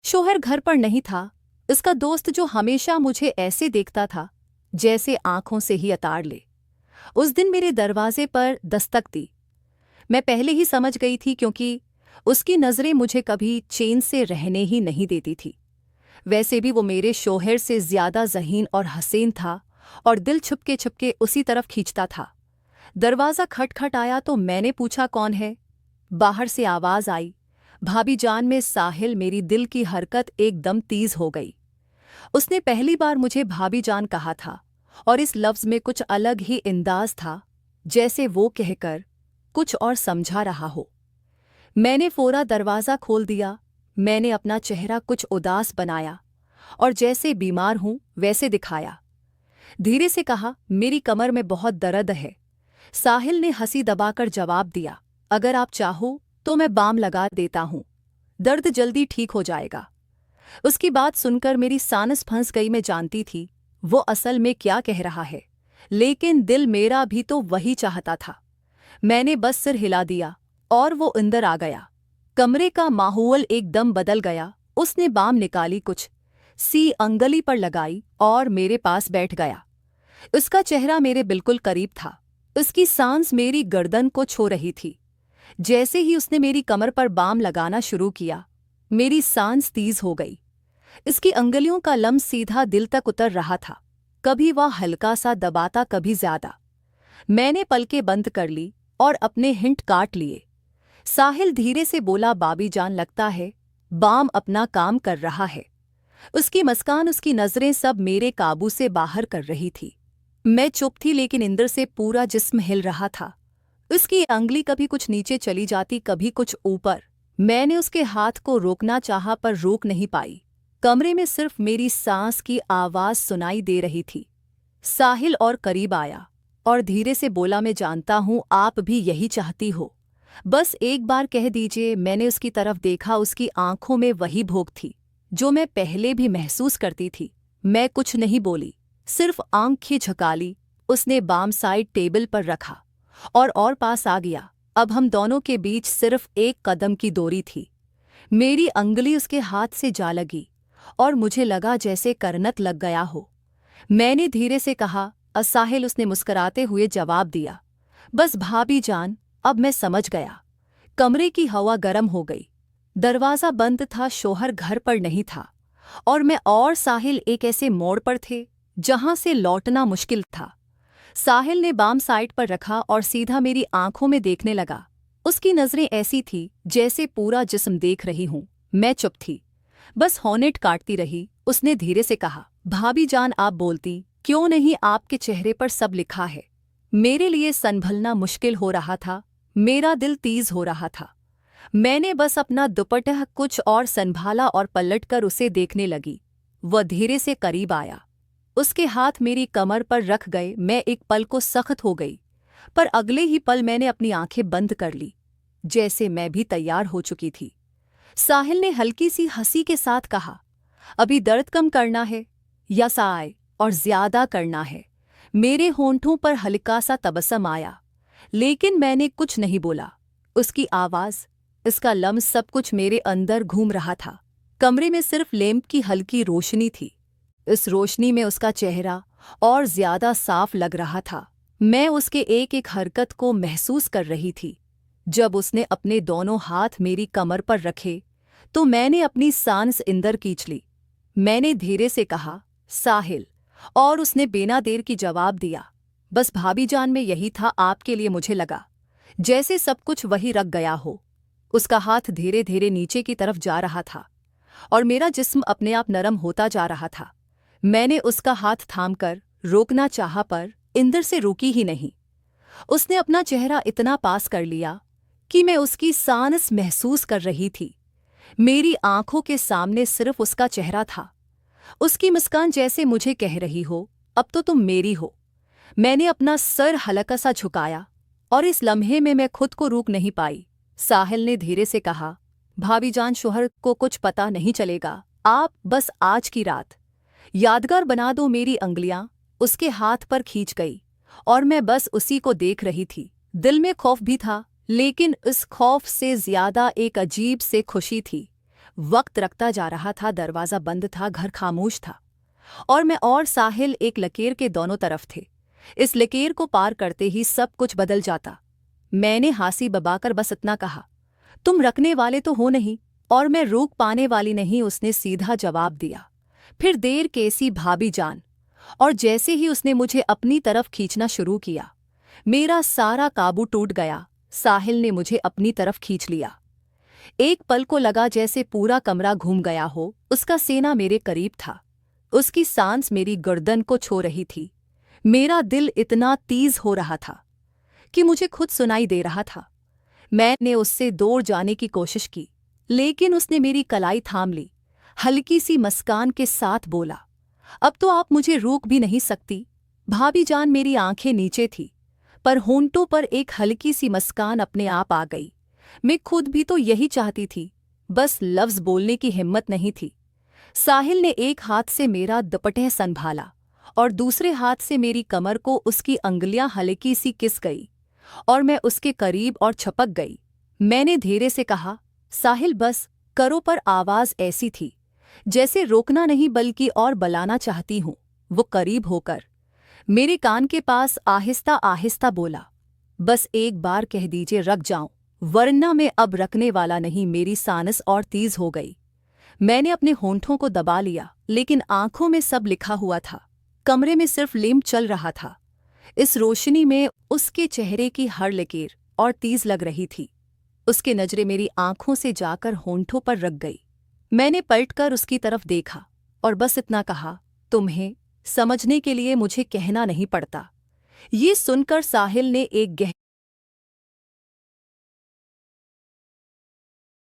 शोहर घर पर नहीं था। उसका दोस्त जो हमेशा मुझे ऐसे देखता था जैसे आंखों से ही अताड़ ले, उस दिन मेरे दरवाजे पर दस्तक दी। मैं पहले ही समझ गई थी क्योंकि उसकी नज़रें मुझे कभी चैन से रहने ही नहीं देती थी। वैसे भी वो मेरे शोहर से ज़्यादा ज़हीन और हसीन था और दिल छुपके छुपके उसी तरफ खींचता था। दरवाज़ा खटखट आया तो मैंने पूछा, कौन है? बाहर से आवाज़ आई, भाभी जान। में साहिल। मेरी दिल की हरकत एकदम तेज हो गई। उसने पहली बार मुझे भाभी जान कहा था और इस लफ्ज़ में कुछ अलग ही अंदाज था, जैसे वो कहकर कुछ और समझा रहा हो। मैंने फ़ौरा दरवाज़ा खोल दिया। मैंने अपना चेहरा कुछ उदास बनाया और जैसे बीमार हूं वैसे दिखाया। धीरे से कहा, मेरी कमर में बहुत दर्द है। साहिल ने हंसी दबाकर जवाब दिया, अगर आप चाहो तो मैं बाम लगा देता हूं, दर्द जल्दी ठीक हो जाएगा। उसकी बात सुनकर मेरी सांस फंस गई। मैं जानती थी वो असल में क्या कह रहा है, लेकिन दिल मेरा भी तो वही चाहता था। मैंने बस सिर हिला दिया और वो अंदर आ गया। कमरे का माहौल एकदम बदल गया। उसने बाम निकाली, कुछ सी अंगली पर लगाई और मेरे पास बैठ गया। उसका चेहरा मेरे बिल्कुल करीब था। उसकी सांस मेरी गर्दन को छू रही थी। जैसे ही उसने मेरी कमर पर बाम लगाना शुरू किया, मेरी सांस तेज हो गई। इसकी अंगुलियों का लम्स सीधा दिल तक उतर रहा था। कभी वह हल्का सा दबाता, कभी ज्यादा। मैंने पलकें बंद कर ली और अपने हिंट काट लिए। साहिल धीरे से बोला, बाबी जान, लगता है बाम अपना काम कर रहा है। उसकी मुस्कान, उसकी नजरें सब मेरे काबू से बाहर कर रही थी। मैं चुप थी, लेकिन इंदर से पूरा जिस्म हिल रहा था। उसकी अंगुली कभी कुछ नीचे चली जाती, कभी कुछ ऊपर। मैंने उसके हाथ को रोकना चाहा पर रोक नहीं पाई। कमरे में सिर्फ मेरी सांस की आवाज सुनाई दे रही थी। साहिल और करीब आया और धीरे से बोला, मैं जानता हूं आप भी यही चाहती हो, बस एक बार कह दीजिए। मैंने उसकी तरफ देखा। उसकी आंखों में वही भूख थी जो मैं पहले भी महसूस करती थी। मैं कुछ नहीं बोली, सिर्फ आंखें झुका ली। उसने बाम साइड टेबल पर रखा और पास आ गया। अब हम दोनों के बीच सिर्फ एक कदम की दूरी थी। मेरी अंगुली उसके हाथ से जा लगी और मुझे लगा जैसे करनत लग गया हो। मैंने धीरे से कहा, साहिल। उसने मुस्कुराते हुए जवाब दिया, बस भाभी जान, अब मैं समझ गया। कमरे की हवा गर्म हो गई। दरवाज़ा बंद था, शोहर घर पर नहीं था और मैं और साहिल एक ऐसे मोड़ पर थे जहां से लौटना मुश्किल था। साहिल ने बाम साइड पर रखा और सीधा मेरी आंखों में देखने लगा। उसकी नजरें ऐसी थी जैसे पूरा जिस्म देख रही हूं। मैं चुप थी, बस होनेट काटती रही। उसने धीरे से कहा, भाभी जान, आप बोलती क्यों नहीं? आपके चेहरे पर सब लिखा है। मेरे लिए संभलना मुश्किल हो रहा था। मेरा दिल तेज हो रहा था। मैंने बस अपना दुपट्टा कुछ और संभाला और पलटकर उसे देखने लगी। वह धीरे से करीब आया। उसके हाथ मेरी कमर पर रख गए। मैं एक पल को सख्त हो गई, पर अगले ही पल मैंने अपनी आंखें बंद कर ली, जैसे मैं भी तैयार हो चुकी थी। साहिल ने हल्की सी हंसी के साथ कहा, अभी दर्द कम करना है या साय और ज्यादा करना है? मेरे होंठों पर हल्का सा तबस्सुम आया, लेकिन मैंने कुछ नहीं बोला। उसकी आवाज़, इसका लम्स, सब कुछ मेरे अंदर घूम रहा था। कमरे में सिर्फ लैंप की हल्की रोशनी थी। इस रोशनी में उसका चेहरा और ज्यादा साफ लग रहा था। मैं उसके एक एक हरकत को महसूस कर रही थी। जब उसने अपने दोनों हाथ मेरी कमर पर रखे तो मैंने अपनी सांस अंदर खींच ली। मैंने धीरे से कहा, साहिल, और उसने बिना देर की जवाब दिया, बस भाभी जान, में यही था आपके लिए। मुझे लगा जैसे सब कुछ वही रख गया हो। उसका हाथ धीरे धीरे नीचे की तरफ जा रहा था और मेरा जिस्म अपने आप नरम होता जा रहा था। मैंने उसका हाथ थामकर रोकना चाहा पर इंदर से रुकी ही नहीं। उसने अपना चेहरा इतना पास कर लिया कि मैं उसकी सांस महसूस कर रही थी। मेरी आंखों के सामने सिर्फ उसका चेहरा था। उसकी मुस्कान जैसे मुझे कह रही हो, अब तो तुम मेरी हो। मैंने अपना सर हल्का सा झुकाया और इस लम्हे में मैं खुद को रोक नहीं पाई। साहिल ने धीरे से कहा, भाभी जान, शोहर को कुछ पता नहीं चलेगा। आप बस आज की रात यादगार बना दो। मेरी अंगुलियां उसके हाथ पर खींच गई और मैं बस उसी को देख रही थी। दिल में खौफ भी था, लेकिन उस खौफ से ज्यादा एक अजीब से खुशी थी। वक्त रखता जा रहा था, दरवाज़ा बंद था, घर खामोश था। और मैं और साहिल एक लकीर के दोनों तरफ थे। इस लकीर को पार करते ही सब कुछ बदल जाता। मैंने हांसी बबाकर बस इतना कहा, तुम रखने वाले तो हो नहीं, और मैं रोक पाने वाली नहीं। उसने सीधा जवाब दिया, फिर देर कैसी भाभी जान। और जैसे ही उसने मुझे अपनी तरफ खींचना शुरू किया, मेरा सारा काबू टूट गया। साहिल ने मुझे अपनी तरफ खींच लिया। एक पल को लगा जैसे पूरा कमरा घूम गया हो। उसका सीना मेरे करीब था, उसकी सांस मेरी गर्दन को छू रही थी। मेरा दिल इतना तेज हो रहा था कि मुझे खुद सुनाई दे रहा था। मैंने उससे दूर जाने की कोशिश की, लेकिन उसने मेरी कलाई थाम ली। हल्की सी मुस्कान के साथ बोला, अब तो आप मुझे रोक भी नहीं सकती। भाभी जान, मेरी आंखें नीचे थी, पर होंठों पर एक हल्की सी मुस्कान अपने आप आ गई। मैं खुद भी तो यही चाहती थी, बस लफ्ज़ बोलने की हिम्मत नहीं थी। साहिल ने एक हाथ से मेरा दुपट्टा संभाला और दूसरे हाथ से मेरी कमर को उसकी अंगुलियां हल्की सी किस गई, और मैं उसके करीब और छपक गई। मैंने धीरे से कहा, साहिल बस करो, पर आवाज़ ऐसी थी जैसे रोकना नहीं बल्कि और बुलाना चाहती हूँ। वो करीब होकर मेरे कान के पास आहिस्ता आहिस्ता बोला, बस एक बार कह दीजिए रख जाऊं, वरना मैं अब रखने वाला नहीं। मेरी सांस और तेज हो गई। मैंने अपने होंठों को दबा लिया, लेकिन आंखों में सब लिखा हुआ था। कमरे में सिर्फ लैंप चल रहा था। इस रोशनी में उसके चेहरे की हर लकीर और तेज लग रही थी। उसकी नजरें मेरी आंखों से जाकर होंठों पर रख गई। मैंने पलटकर उसकी तरफ देखा और बस इतना कहा, तुम्हें समझने के लिए मुझे कहना नहीं पड़ता। ये सुनकर साहिल ने एक